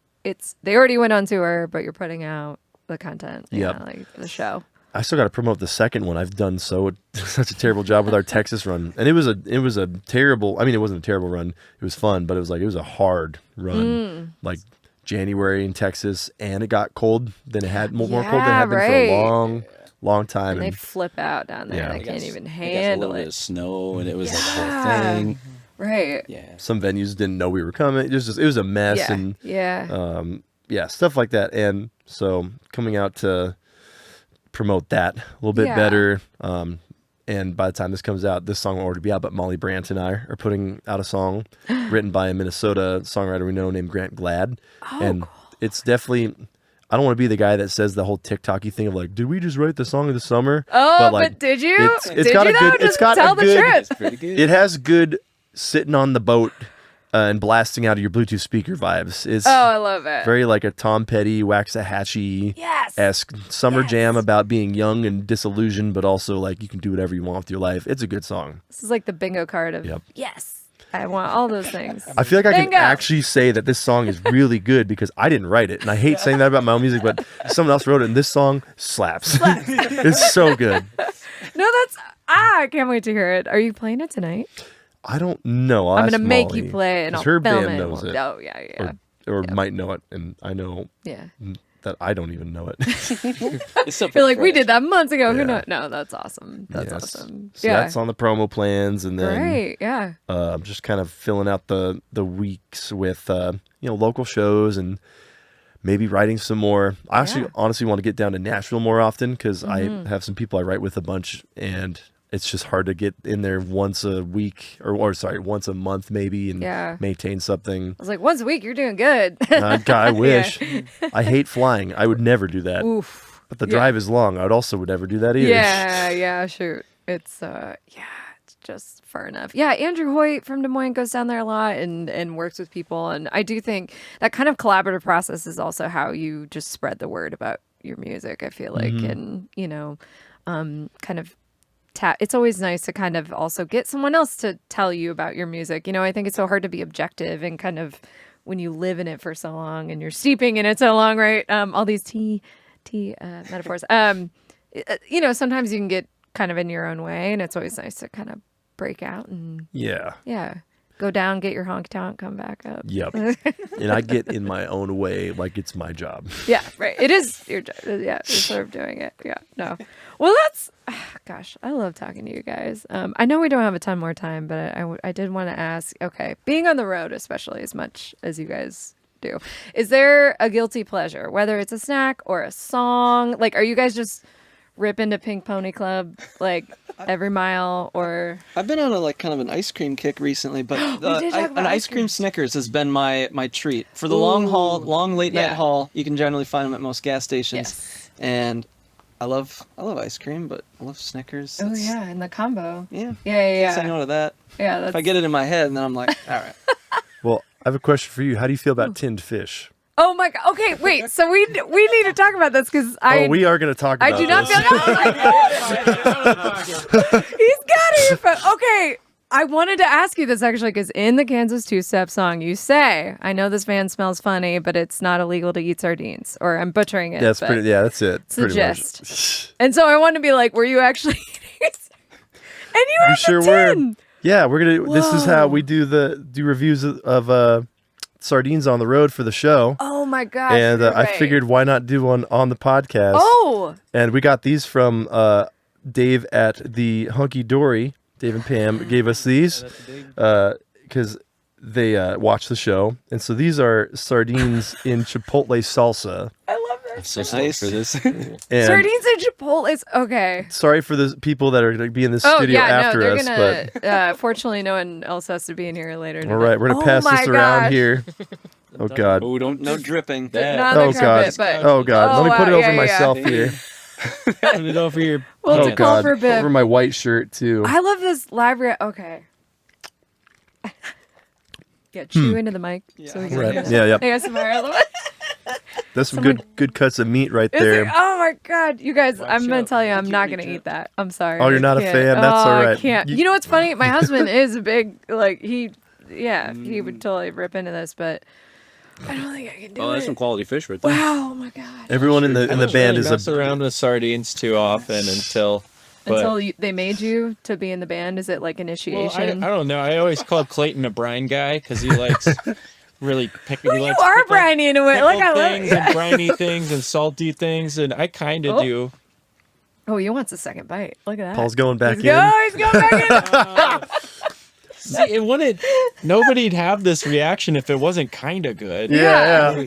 they already went on tour, but you're putting out the content. Like the show. I still got to promote the second one. I've done such a terrible job with our Texas run, and it was a terrible. I mean, it wasn't a terrible run. It was fun, but it was a hard run. Like January in Texas, and it got cold. Then it had more cold than it had been for a long time. And they flip out down there. They can't even handle it. A little bit of snow, and it was like the whole thing. Right. Yeah. Some venues didn't know we were coming. It was a mess. Stuff like that. And so coming out to promote that a little bit better. And by the time this comes out, this song will already be out. But Molly Brandt and I are putting out a song written by a Minnesota songwriter we know named Grant Glad. And it's definitely... I don't want to be the guy that says the whole TikTok-y thing of like, did we just write the song of the summer? Oh, but did you? It's got a good. It's got tell a good. The truth. It's pretty good. It has good sitting on the boat and blasting out of your Bluetooth speaker vibes. It's I love it. Very like a Tom Petty, Waxahachie-esque summer jam about being young and disillusioned, but also like you can do whatever you want with your life. It's a good song. This is like the bingo card of yes. I want all those things. I feel like I can actually say that this song is really good because I didn't write it. And I hate saying that about my own music, but someone else wrote it, and this song slaps. It's so good. No, I can't wait to hear it. Are you playing it tonight? I don't know. I'm going to make you play it, and I'll her film band it. knows it. Oh, yeah. Or might know it, and I know that I don't even know it. You're like, we did that months ago. Yeah. No, that's awesome. That's awesome. So that's on the promo plans, and then I'm just kind of filling out the weeks with local shows and maybe writing some more. I actually honestly want to get down to Nashville more often because I have some people I write with a bunch, and it's just hard to get in there once a week or sorry, once a month maybe and maintain something. I was like, once a week, you're doing good. God, I wish. I hate flying. I would never do that. Oof. But the drive is long. I would never do that either. Yeah, shoot. It's it's just far enough. Yeah, Andrew Hoyt from Des Moines goes down there a lot and works with people. And I do think that kind of collaborative process is also how you just spread the word about your music, I feel like. And, you know, kind of it's always nice to kind of also get someone else to tell you about your music. You know, I think it's so hard to be objective and kind of when you live in it for so long and you're steeping in it so long, right? All these tea metaphors. You know, sometimes you can get kind of in your own way, and it's always nice to kind of break out and go down, get your honky tonk, come back up. Yep. And I get in my own way like it's my job. Yeah, right. It is your job. Yeah, you're sort of doing it. Yeah, no. Well, that's, gosh, I love talking to you guys. I know we don't have a ton more time, but I did want to ask, okay, being on the road, especially as much as you guys do, is there a guilty pleasure, whether it's a snack or a song? Like, are you guys just rip into Pink Pony Club like every mile, or I've been on a kind of an ice cream kick recently, but an ice cream Snickers has been my treat for the long late night haul. You can generally find them at most gas stations, and I love ice cream, but I love Snickers. Oh yeah, and the combo. Yeah. Say no to that. Yeah, if I get it in my head, then I'm like, all right. Well, I have a question for you. How do you feel about tinned fish? Oh my God! Okay, wait. So we need to talk about this because we are going to talk about this. I do not feel. Oh my God! He's got it. Okay, I wanted to ask you this actually because in the Kansas Two-Step song, you say, "I know this van smells funny, but it's not illegal to eat sardines." Or I'm butchering it. That's pretty. Yeah, that's it. It's the gist. And so I wanted to be like, "Were you actually eating?" And you were sure were. Yeah, we're gonna. Whoa. This is how we do reviews of sardines on the road for the show. Oh my gosh. And I figured why not do one on the podcast. Oh. And we got these from Dave at the Hunky Dory. Dave and Pam gave us these because they watch the show. And so these are sardines in chipotle salsa. I love this. I'm so stoked for this. And sardines and chipotle. Okay. Sorry for the people that are going to be in the studio after they're us. But fortunately, no one else has to be in here later today. All right, we're going to pass this around here. Oh, God. Oh, no dripping. Oh, God. Oh, God. Let me put it over myself here. Put it over your... Well, God. Over my white shirt, too. I love this live... Okay. Chew into the mic. Yeah. So we can ASMR. That's some good cuts of meat right there. Oh my God, you guys! I'm gonna tell you, I'm not gonna eat that. I'm sorry. Oh, you're not a fan? That's all right. I can't. You know what's funny? My husband is a big he would totally rip into this, but I don't think I can do it. Oh, that's some quality fish right there. Wow, oh my God. Everyone in the band is mess around with sardines too often until they made you to be in the band. Is it like initiation? Well, I don't know. I always called Clayton a brine guy because he likes really picky. Well, you are briny in a way. Like I love things and briny things and salty things, and I kind of do. Oh, he wants a second bite. Look at that. Paul's going back in. He's going back in. See, it wouldn't. Nobody'd have this reaction if it wasn't kind of good. Yeah.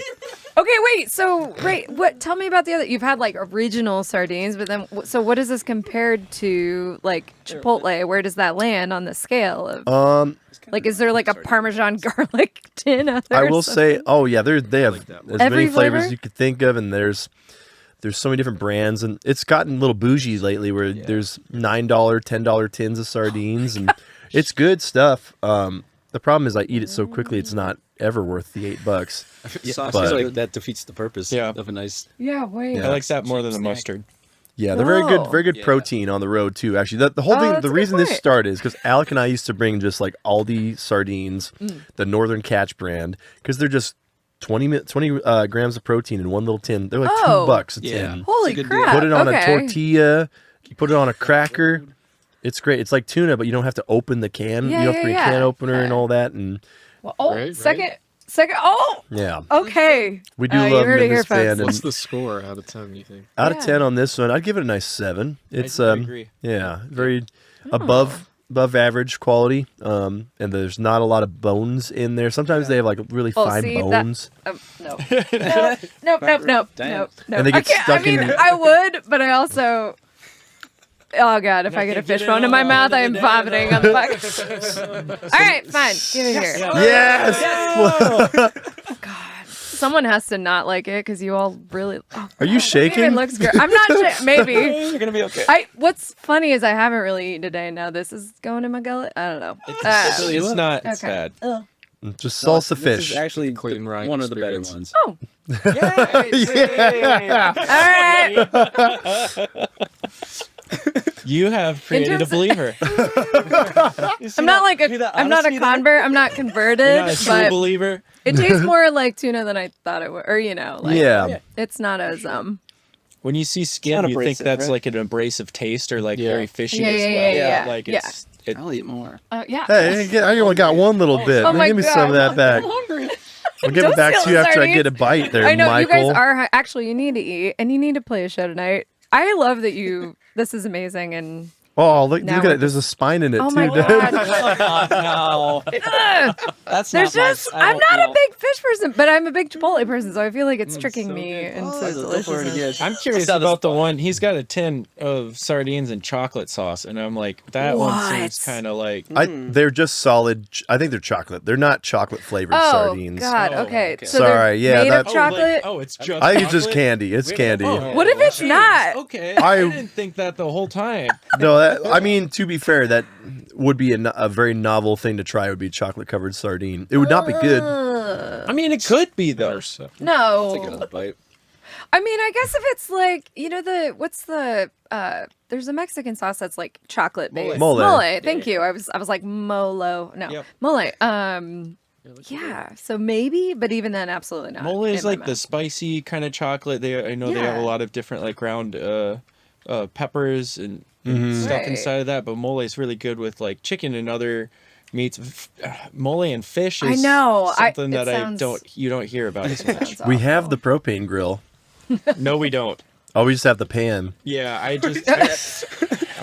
Okay, wait. So, what? Tell me about the other. You've had like original sardines, but then, so what is this compared to like Chipotle? Where does that land on the scale of? Like, is there like a Parmesan garlic tin out there? I will say, they have as Every many flavors flavor? you could think of, and there's so many different brands, and it's gotten a little bougie lately, where there's $9, $10 tins of sardines, and it's good stuff. The problem is I eat it so quickly, it's not ever worth the $8. I feel like that defeats the purpose of a nice. Yeah, wait. I like that more than the mustard. Yeah, they're very good protein on the road too. Actually, the whole thing, the reason this started is because Alek and I used to bring just like Aldi sardines, the Northern Catch brand, because they're just 20 grams of protein in one little tin. They're like $2 a tin. Holy crap! Put it on a tortilla. You put it on a cracker. It's great. It's like tuna, but you don't have to open the can. You don't have to bring a can opener and all that. And second. Oh, yeah. Okay. We do love them in this band. What's the score out of 10, you think? Out of 10 on this one, I'd give it a nice 7. It's I agree. Yeah, very above above average quality. And there's not a lot of bones in there. Sometimes they have like really fine bones. No. No. And they get stuck in. I would, but I also. Oh God! If I get a fish bone in my mouth, I am vomiting on the podcast. All right, fine. Give it here. Yes. God, someone has to not like it because you all really. Oh, Are you shaking? it looks great. I'm not. Maybe. You're gonna be okay. What's funny is I haven't really eaten today. Now this is going in my gullet. I don't know. It's not Okay. bad. Just salsa This fish. is actually Clayton Ryan one of the better experience. ones. Oh. All right. You have created a believer. I'm not like I'm not a convert. I'm not converted, You're not a true but believer. it tastes more like tuna than I thought it would. Or like, Yeah. it's not as When you see skin, you think abrasive, that's right? like an abrasive taste or like Yeah. very fishy Yeah, as yeah, well. yeah. Like Yeah. I'll eat more. yeah. Hey, I only got one little bit. Oh my Give me God. some of that back. I'm hungry. I'll give Don't it back steal to you the after I sardines. get a bite there, I know Michael. you guys are actually. You need to eat and you need to play a show tonight. I love that you. This is amazing and. Oh, look Now at we're it. There's a spine in it, Oh too, my dude. God. No, that's There's not just. my, I I'm don't not a know. big fish person, but I'm a big Chipotle person, so I feel like it's tricking me into Go for it deliciousness. again. I'm curious Saw this about the spot. one. He's got a tin of sardines and chocolate sauce, and I'm like, that one What? seems kind of like. They're just solid. I think they're chocolate. They're not chocolate flavored Oh sardines. God. Oh, Okay. okay. So Sorry, they're yeah, made that- of chocolate. It's just. I think it's just chocolate? candy. It's candy. Oh, What if it's not? Okay, I- I didn't think that the whole time. No, I mean, to be fair, that would be a very novel thing to try. Would be chocolate covered sardine. It would not be good. I mean, it could be though. No. Take another bite. I mean, I guess if it's like, what's the there's a Mexican sauce that's like chocolate based. Mole. Thank you. I was like molo. No. Yep. Mole. Yeah. So maybe, but even then absolutely not. Mole is in my like the mouth. spicy kind of chocolate. I know they have a Yeah. lot of different like ground peppers and Mm-hmm. stuff Right. inside of that, but mole is really good with like chicken and other meats. Mole and fish I is know. something It that sounds- you don't hear about as much. Sounds We awful. have the propane grill. No, we don't. Oh, we just have the pan. Yeah, I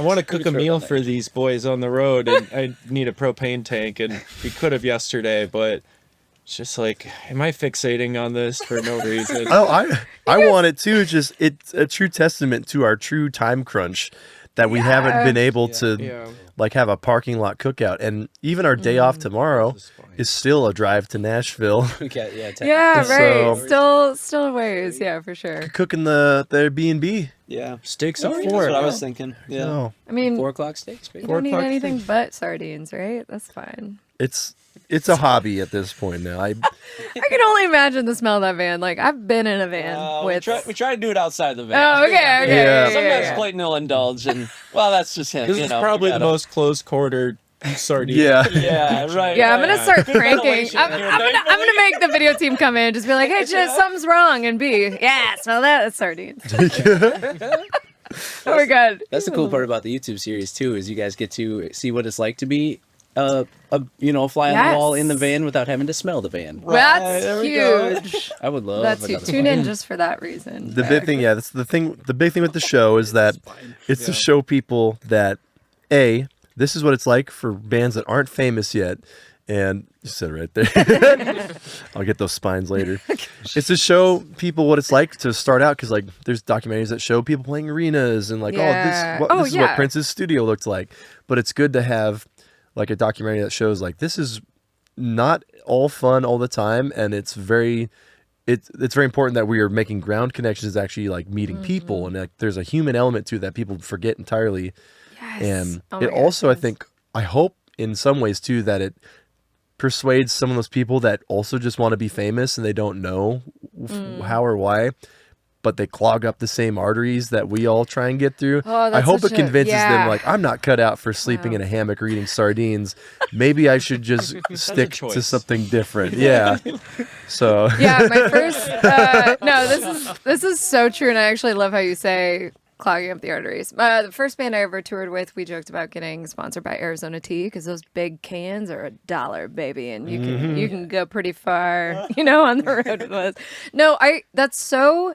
want to cook a meal for these boys on the road, and I need a propane tank, and we could have yesterday, but it's just like, am I fixating on this for no reason? Oh, I want it too. Just it's a true testament to our true time crunch that we haven't been able to Yeah. like have a parking lot cookout, and even our day off tomorrow is still a drive to Nashville. Yeah, Yeah, right. So- Still ways. Yeah, for sure. Cooking the Airbnb. Yeah. Steaks That's at what 4. I was thinking. Yeah. No, I mean, 4 o'clock steaks, baby. you don't need 4 o'clock anything but sardines, right? That's fine. it's a hobby at this point now. I can only imagine the smell of that van. Like I've been in a van with. we try to do it outside the van. Oh, okay. Yeah. Sometimes Clayton will indulge, and well, that's just him. This you is know, probably we the gotta- most close-quartered sardine. Yeah. Yeah, right. Yeah, I'm right. gonna start cranking. ventilation I'm here, gonna make the video team come in and just be like, "Hey, just something's wrong," and B, yeah, smell that? That's sardines. Oh my god. That's the cool part about the YouTube series too, is you guys get to see what it's like to be a fly on the wall in the Yes. van without having to smell the van. That's there we go. huge. I would love That's huge. another Tune one. in just for that reason. The big thing, yeah, that's the thing. The big thing with the show is that it's to show people that this is what it's like for bands that aren't famous yet. And you said it right there. I'll get those spines later. It's to show people what it's like to start out, because like there's documentaries that show people playing arenas and like, Yeah. this is what Yeah. Prince's studio looked like. But it's good to have like a documentary that shows like this is not all fun all the time, and it's very important that we are making ground connections, actually like meeting people, and like there's a human element to that people forget entirely. Yes. And Oh my it God, also, yes. I hope in some ways too, that it persuades some of those people that also just want to be famous and they don't know how or why, but they clog up the same arteries that we all try and get through. Oh, I that's hope it such a- convinces yeah. them like, I'm not cut out for sleeping in a hammock or eating sardines. Maybe I should just stick to choice. something different. Yeah. So Yeah, my first. No, this is so true, and I actually love how you say clogging up the arteries. The first band I ever toured with, we joked about getting sponsored by Arizona Tea because those big cans are $1, baby, and you can go pretty far, on the road with those. No,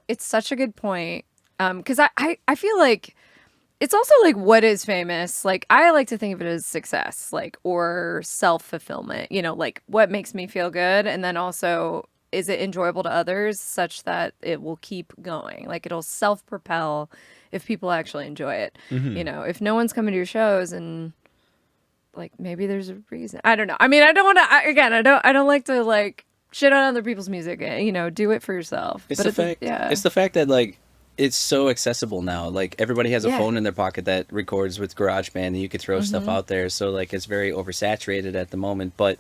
it's such a good point, because I feel like it's also like, what is famous? Like, I like to think of it as success, like, or self-fulfillment, like what makes me feel good, and then also, is it enjoyable to others such that it will keep going? Like, it'll self-propel if people actually enjoy it. You know, if no one's coming to your shows and like maybe there's a reason. I don't know. I mean, I don't want to. I don't like to like shit on other people's music. You know, do it for yourself. It's the fact. It's the fact that like it's so accessible now. Like everybody has a phone in their pocket that records with GarageBand, and you could throw stuff out there. So like it's very oversaturated at the moment. But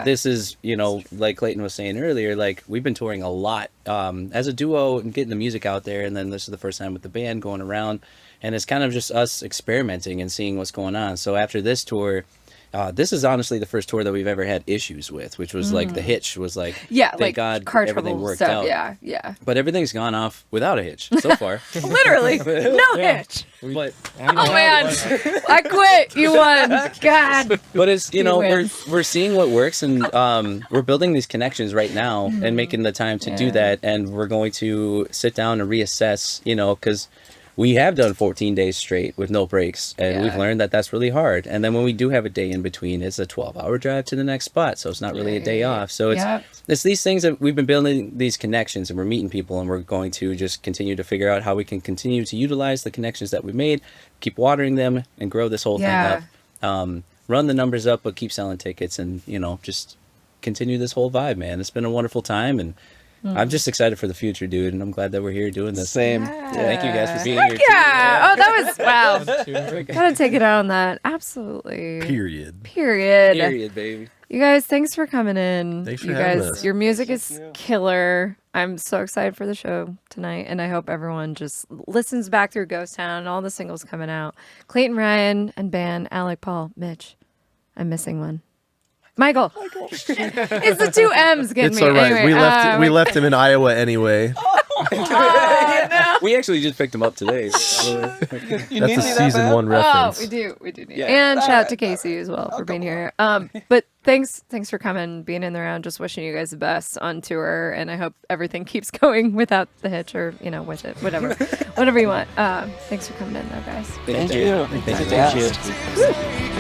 this is, you know, like Clayton was saying earlier, like we've been touring a lot as a duo and getting the music out there. And then this is the first time with the band going around. And it's kind of just us experimenting and seeing what's going on. So after this tour, this is honestly the first tour that we've ever had issues with, which was like the hitch was like, thank like God car everything worked stuff. out. Yeah. But everything's gone off without a hitch so far. Literally, no hitch. But Oh man, I quit. You won. God. But it's, you know, wins. we're seeing what works, and we're building these connections right now and making the time to do that. And we're going to sit down and reassess, you know, because we have done 14 days straight with no breaks, and we've learned that that's really hard. And then when we do have a day in between, it's a 12-hour drive to the next spot, so it's not really a day off. So it's these things that we've been building these connections, and we're meeting people, and we're going to just continue to figure out how we can continue to utilize the connections that we've made, keep watering them, and grow this whole thing up. Run the numbers up, but keep selling tickets, and, you know, just continue this whole vibe, man. It's been a wonderful time, and I'm just excited for the future, dude, and I'm glad that we're here doing this. Same. Thank you guys for being here. Yeah. Oh, that was wow. Gotta take it out on that. Absolutely. Period, baby. You guys, thanks for coming in. Thanks for you having guys, us. your music is killer. I'm so excited for the show tonight, and I hope everyone just listens back through Ghost Town and all the singles coming out. Clayton Ryan and band Alek, Paul, Mitch. I'm missing one. Michael. It's the two M's getting it's me. all right. Anyway, We left him in Iowa anyway. no. We actually just picked them up today. That's a season 1 reference. Oh, we do need Yeah. And shout out to Casey as well for being here. But thanks for coming, being in the round, just wishing you guys the best on tour, and I hope everything keeps going without the hitch, or, you know, with it, whatever you want. Thanks for coming in though, guys. Thank you. Thank you.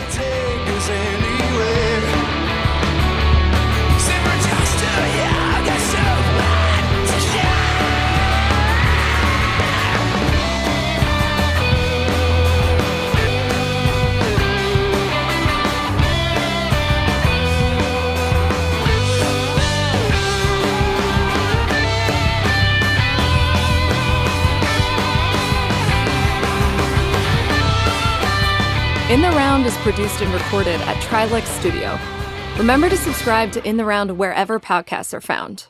In the Round is produced and recorded at Trilix Studio. Remember to subscribe to In the Round wherever podcasts are found.